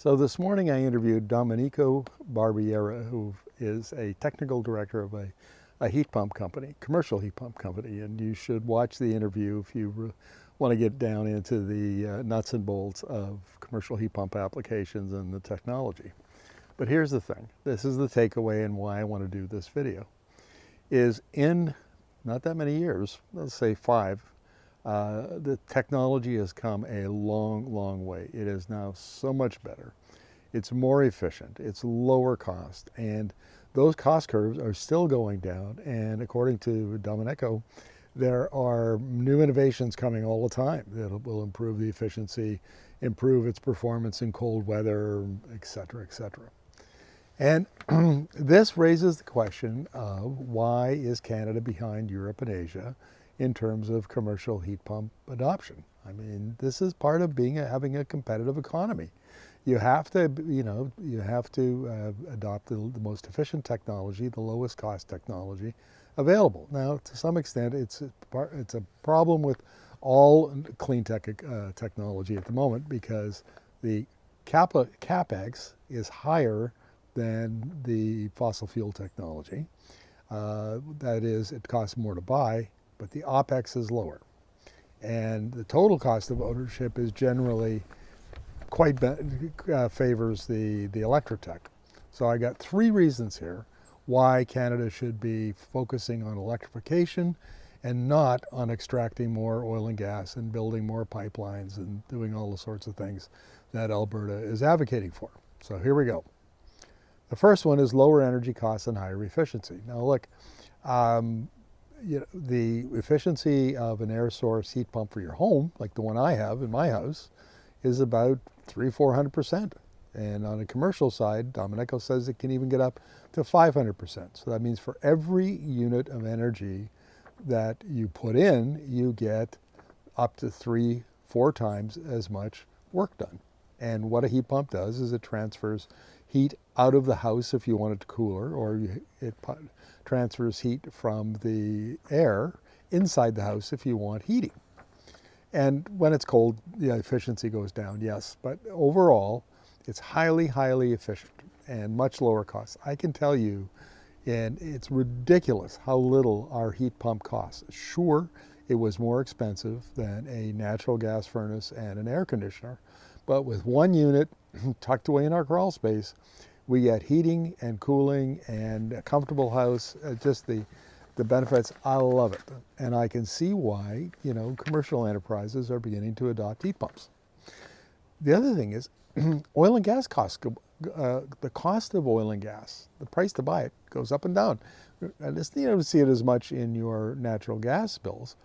So this morning I interviewed Domenico Barbiera, who is a technical director of a heat pump company, commercial heat pump company, and you should watch the interview if you want to get down into the nuts and bolts of commercial heat pump applications and the technology. But here's the thing, this is the takeaway and why I want to do this video, is in not that many years, let's say 5, the technology has come a long, long way. It is now so much better. It's more efficient, it's lower cost, and those cost curves are still going down. And according to Domenico, there are new innovations coming all the time that will improve the efficiency, improve its performance in cold weather, et cetera, et cetera. And this raises the question of why is Canada behind Europe and Asia in terms of commercial heat pump adoption? I mean, this is part of having a competitive economy. You have to, adopt the most efficient technology, the lowest cost technology available. Now, to some extent, it's a problem with all clean tech technology at the moment because the capex is higher than the fossil fuel technology. That is, it costs more to buy, but the OPEX is lower. And the total cost of ownership is generally quite favors the electrotech. So I got 3 reasons here why Canada should be focusing on electrification and not on extracting more oil and gas and building more pipelines and doing all the sorts of things that Alberta is advocating for. So here we go. The first one is lower energy costs and higher efficiency. Now look, the efficiency of an air source heat pump for your home, like the one I have in my house, is about 300–400%. And on a commercial side, Domenico says it can even get up to 500%. So that means for every unit of energy that you put in, you get up to 3–4 times as much work done. And what a heat pump does is it transfers heat out of the house if you want it cooler, or it transfers heat from the air inside the house if you want heating. And when it's cold, the efficiency goes down, yes, but overall, it's highly, highly efficient and much lower cost. I can tell you, and it's ridiculous how little our heat pump costs. Sure, it was more expensive than a natural gas furnace and an air conditioner, but with one unit tucked away in our crawl space, we get heating and cooling and a comfortable house, just the benefits. I love it. And I can see why, commercial enterprises are beginning to adopt heat pumps. The other thing is oil and gas costs. The cost of oil and gas, the price to buy it, goes up and down. And you don't see it as much in your natural gas bills,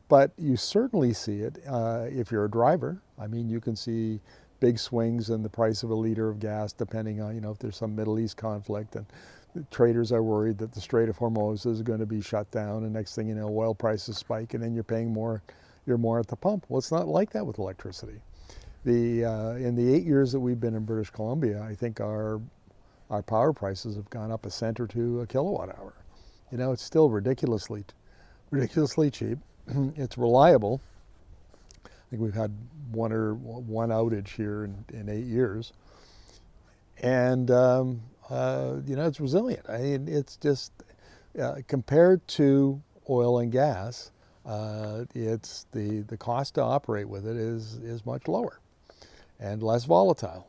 but you certainly see it if you're a driver. I mean, you can see big swings in the price of a liter of gas depending on, if there's some Middle East conflict and the traders are worried that the Strait of Hormuz is going to be shut down, and next thing you know, oil prices spike and then you're paying more, you're more at the pump. Well, it's not like that with electricity. In the 8 years that we've been in British Columbia, I think our power prices have gone up a cent or two a kilowatt hour. It's still ridiculously cheap. It's reliable. I think we've had one outage here in 8 years. And, it's resilient. It's just, compared to oil and gas, it's the cost to operate with it is much lower and less volatile.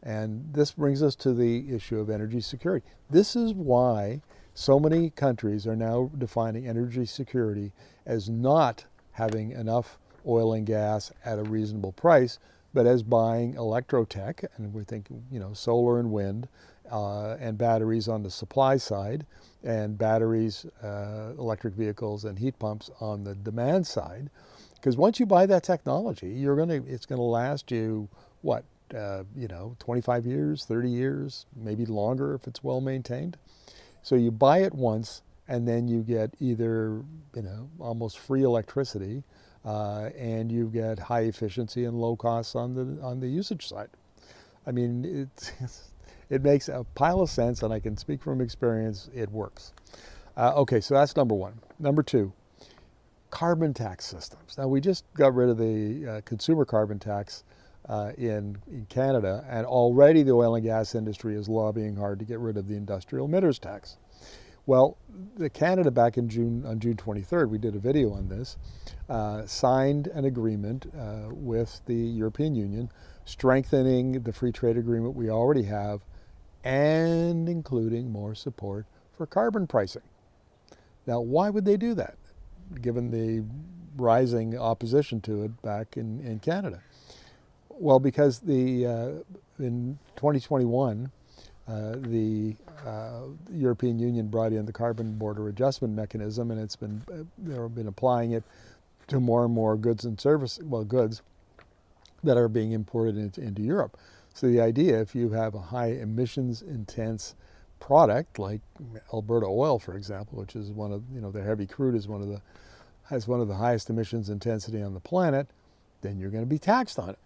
And this brings us to the issue of energy security. This is why so many countries are now defining energy security as not having enough oil and gas at a reasonable price, but as buying electrotech, and we're thinking, solar and wind, and batteries on the supply side, and batteries, electric vehicles, and heat pumps on the demand side. Because once you buy that technology, it's gonna last you, 25 years, 30 years, maybe longer if it's well maintained. So you buy it once, and then you get either, almost free electricity, and you get high efficiency and low costs on the usage side. I mean, it makes a pile of sense, and I can speak from experience, it works. Okay, so that's number one. Number 2, carbon tax systems. Now, we just got rid of the consumer carbon tax in Canada, and already the oil and gas industry is lobbying hard to get rid of the industrial emitters tax. Well, Canada back in on June 23rd, we did a video on this, signed an agreement with the European Union, strengthening the free trade agreement we already have, and including more support for carbon pricing. Now, why would they do that, given the rising opposition to it back in Canada? Well, because in 2021, the European Union brought in the carbon border adjustment mechanism, and they've been applying it to more and more goods and goods that are being imported into Europe. So the idea, if you have a high emissions intense product like Alberta oil, for example, which is one of, the heavy crude has one of the highest emissions intensity on the planet, then you're going to be taxed on it.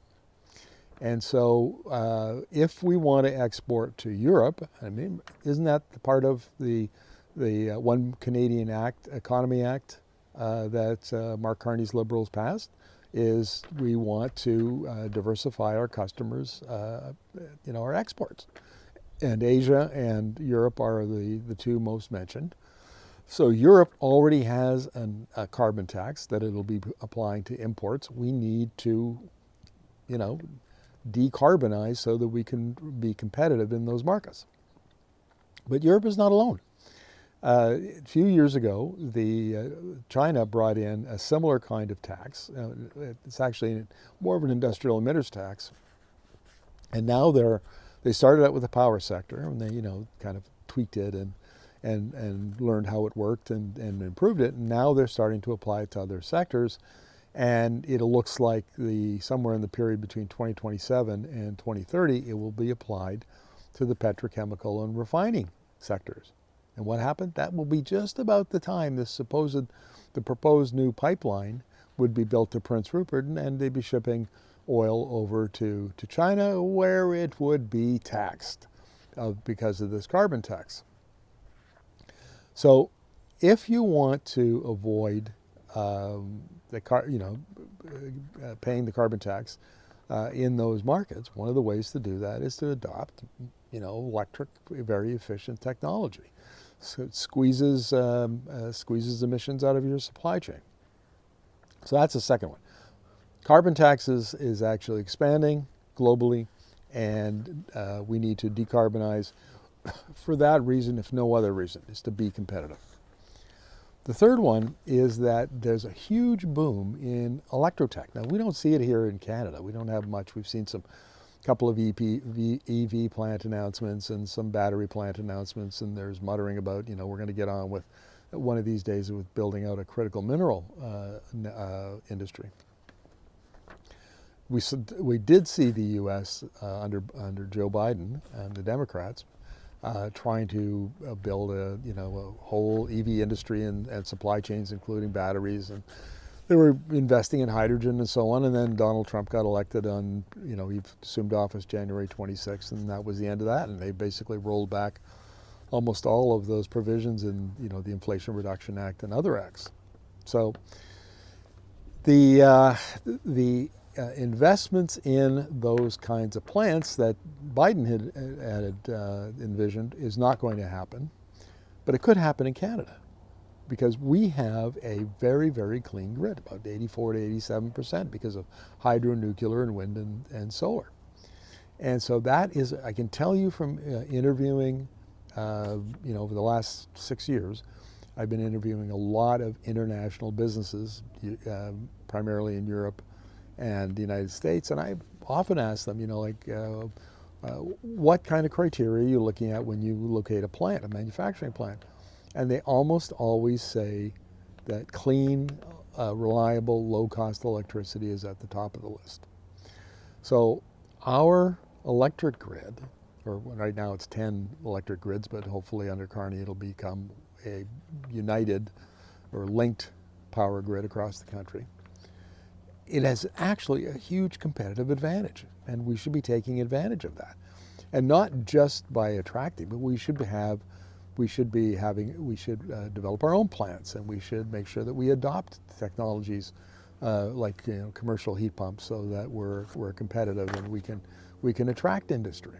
And so if we want to export to Europe, I mean, isn't that part of the One Canadian Economy Act that Mark Carney's Liberals passed? Is we want to diversify our customers, our exports. And Asia and Europe are the two most mentioned. So Europe already has a carbon tax that it'll be applying to imports. We need to, decarbonize so that we can be competitive in those markets. But Europe is not alone. A few years ago, China brought in a similar kind of tax. It's actually more of an industrial emitters tax. And now they started out with the power sector, and they kind of tweaked it and learned how it worked and improved it. And now they're starting to apply it to other sectors. And it looks like somewhere in the period between 2027 and 2030, it will be applied to the petrochemical and refining sectors. And what happened? That will be just about the time the proposed new pipeline would be built to Prince Rupert, and they'd be shipping oil over to China, where it would be taxed because of this carbon tax. So if you want to avoid paying the carbon tax in those markets, one of the ways to do that is to adopt, electric, very efficient technology. So it squeezes emissions out of your supply chain. So that's the second one. Carbon taxes is actually expanding globally, and we need to decarbonize for that reason, if no other reason, is to be competitive. The third one is that there's a huge boom in electrotech. Now, we don't see it here in Canada. We don't have much. We've seen couple of EV plant announcements and some battery plant announcements, and there's muttering about, we're going to get on with one of these days with building out a critical mineral industry. We did see the U.S. under Joe Biden and the Democrats trying to build a whole EV industry and supply chains, including batteries, and they were investing in hydrogen and so on. And then Donald Trump got elected on, he assumed office January 26th, and that was the end of that. And they basically rolled back almost all of those provisions in, the Inflation Reduction Act and other acts. So the investments in those kinds of plants that Biden had envisioned is not going to happen, but it could happen in Canada, because we have a very, very clean grid, about 84 to 87%, because of hydro, nuclear, and wind and solar. And so that is, I can tell you from interviewing, over the last 6 years, I've been interviewing a lot of international businesses, primarily in Europe and the United States, and I often ask them, what kind of criteria are you looking at when you locate a plant, a manufacturing plant? And they almost always say that clean, reliable, low-cost electricity is at the top of the list. So our electric grid, or right now it's 10 electric grids, but hopefully under Carney it'll become a united or linked power grid across the country. It has actually a huge competitive advantage, and we should be taking advantage of that. And not just by attracting, but we should develop our own plants, and we should make sure that we adopt technologies like commercial heat pumps, so that we're competitive and we can attract industry.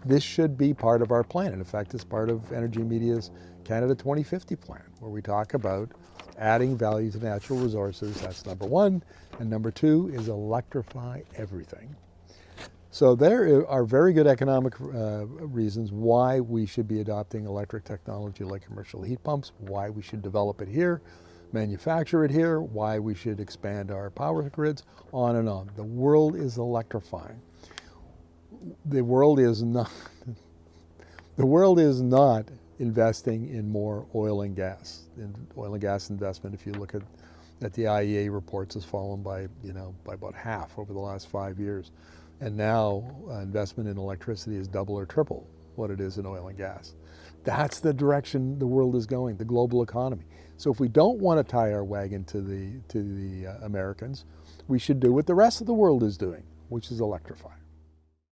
This should be part of our plan. And in fact, it's part of Energy Media's Canada 2050 plan, where we talk about adding value to natural resources. That's number one. And number two is electrify everything. So there are very good economic reasons why we should be adopting electric technology like commercial heat pumps, why we should develop it here, manufacture it here, why we should expand our power grids, on and on. The world is electrifying. The world is not investing in more oil and gas. Oil and gas investment, if you look at the IEA reports, has fallen by about half over the last 5 years. And now investment in electricity is double or triple what it is in oil and gas. That's the direction the world is going, the global economy. So if we don't want to tie our wagon to the Americans, we should do what the rest of the world is doing, which is electrify.